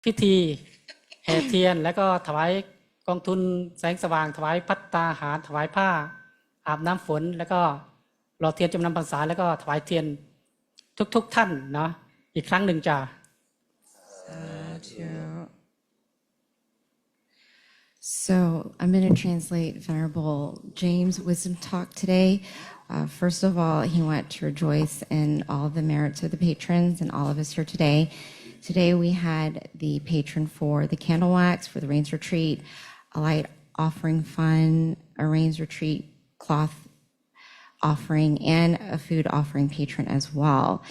พิธีแห่เทียนแล้วก็ถวายกองทุนแสงสว่างถวายภัตตาหารถวายผ้าอาบน้ำฝนแล้วก็หล่อเทียนจำนำพรรษาแล้วก็ถวายเทียนทุกท่านเนาะอีกครั้งหนึ่งจ้ะ So I'm going to translate Venerable James' wisdom talk today. First of all, he went to rejoice in all the merits of the patrons and all of us here today. Today we had the patron for the candle wax for the Rains Retreat, a light offering fund, a Rains Retreat cloth offering, and a food offering patron as well.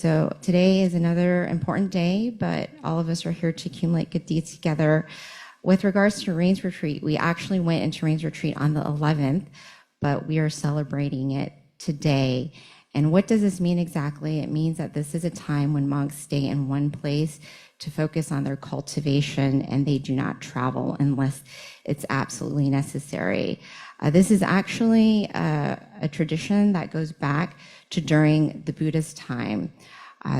So today is another important day, but all of us are here to accumulate good deeds together. With regards to Rains Retreat, we actually went into Rains Retreat on the 11th, but we are celebrating it today. And what does this mean exactly? It means that this is a time when monks stay in one place to focus on their cultivation, and they do not travel unless it's absolutely necessary. This is actually a tradition that goes back to during the Buddhist time.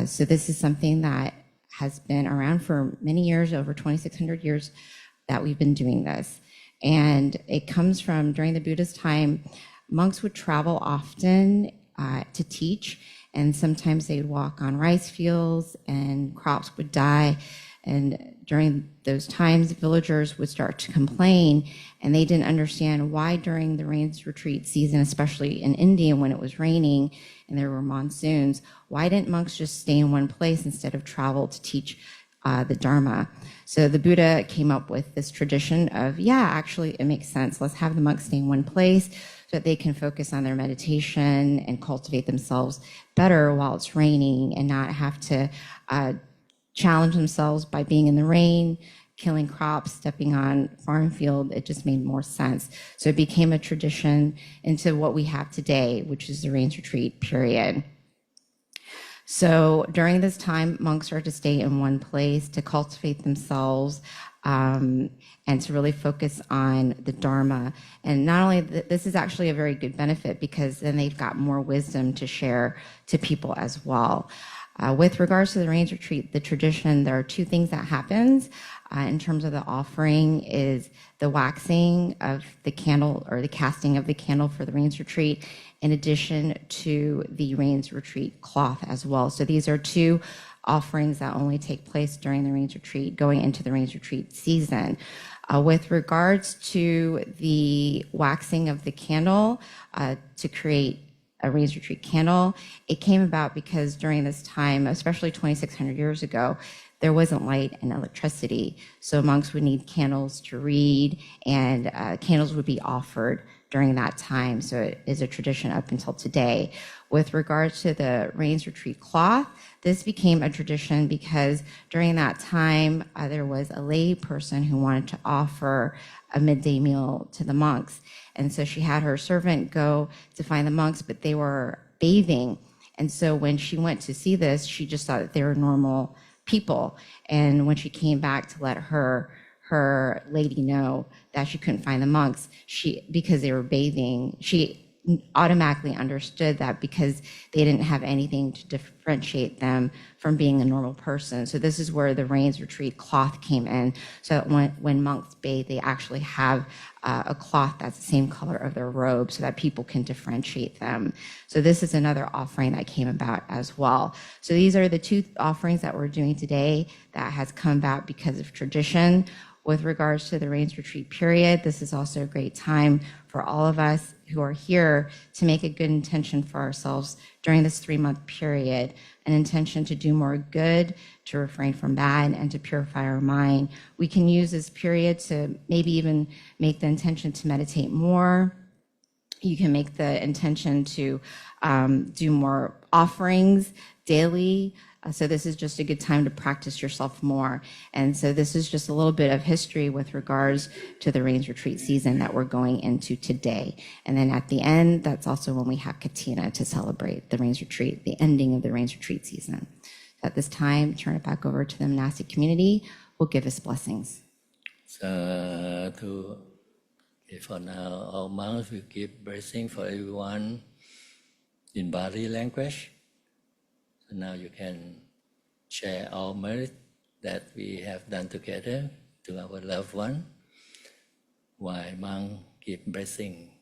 So this is something that has been around for many years, over 2,600 years that we've been doing this. And it comes from during the Buddhist time, monks would travel often to teach, and sometimes they'd walk on rice fields and crops would die. And during those times, villagers would start to complain, and they didn't understand why during the Rains Retreat season, especially in India when it was raining and there were monsoons, why didn't monks just stay in one place instead of travel to teach the Dharma? So the Buddha came up with this tradition of, actually it makes sense. Let's have the monks stay in one place so that they can focus on their meditation and cultivate themselves better while it's raining and not have to challenge themselves by being in the rain, killing crops, stepping on farm field. It just made more sense. So it became a tradition into what we have today, which is the Rains Retreat period. So during this time, monks are to stay in one place to cultivate themselves and to really focus on the Dharma. And not only this is actually a very good benefit because then they've got more wisdom to share to people as well. With regards to the Rains Retreat, the tradition, there are two things that happens in terms of the offering is the waxing of the candle or the casting of the candle for the Rains Retreat, in addition to the Rains Retreat cloth as well. So these are two offerings that only take place during the Rains Retreat, going into the Rains Retreat season. With regards to the waxing of the candle to create a Rains Retreat candle, it came about because during this time, especially 2,600 years ago, there wasn't light and electricity. So monks would need candles to read, and candles would be offered during that time. So it is a tradition up until today. With regards to the Rains Retreat cloth, this became a tradition because during that time, there was a lay person who wanted to offer a midday meal to the monks. And so she had her servant go to find the monks, but they were bathing. And so when she went to see this, she just thought that they were normal people. And when she came back to let her lady know that she couldn't find the monks, because they were bathing, she automatically understood that because they didn't have anything to differentiate them from being a normal person. So this is where the Rains Retreat cloth came in. So when monks bathe, they actually have a cloth that's the same color of their robe so that people can differentiate them. So this is another offering that came about as well. So these are the two offerings that we're doing today that has come about because of tradition. With regards to the Rains Retreat period, this is also a great time for all of us who are here to make a good intention for ourselves during this 3-month period, an intention to do more good, to refrain from bad, and to purify our mind. We can use this period to maybe even make the intention to meditate more. You can make the intention to do more offerings daily. So this is just a good time to practice yourself more. And so this is just a little bit of history with regards to the Rains Retreat season that we're going into today. And then at the end, that's also when we have Katina to celebrate the Rains Retreat, the ending of the Rains Retreat season. So at this time, turn it back over to the monastic community who will give us blessings. Sadhu. Okay, for now, all monks will give blessing for everyone in Bali language. So now you can share our merit that we have done together to our loved one, while monk give blessing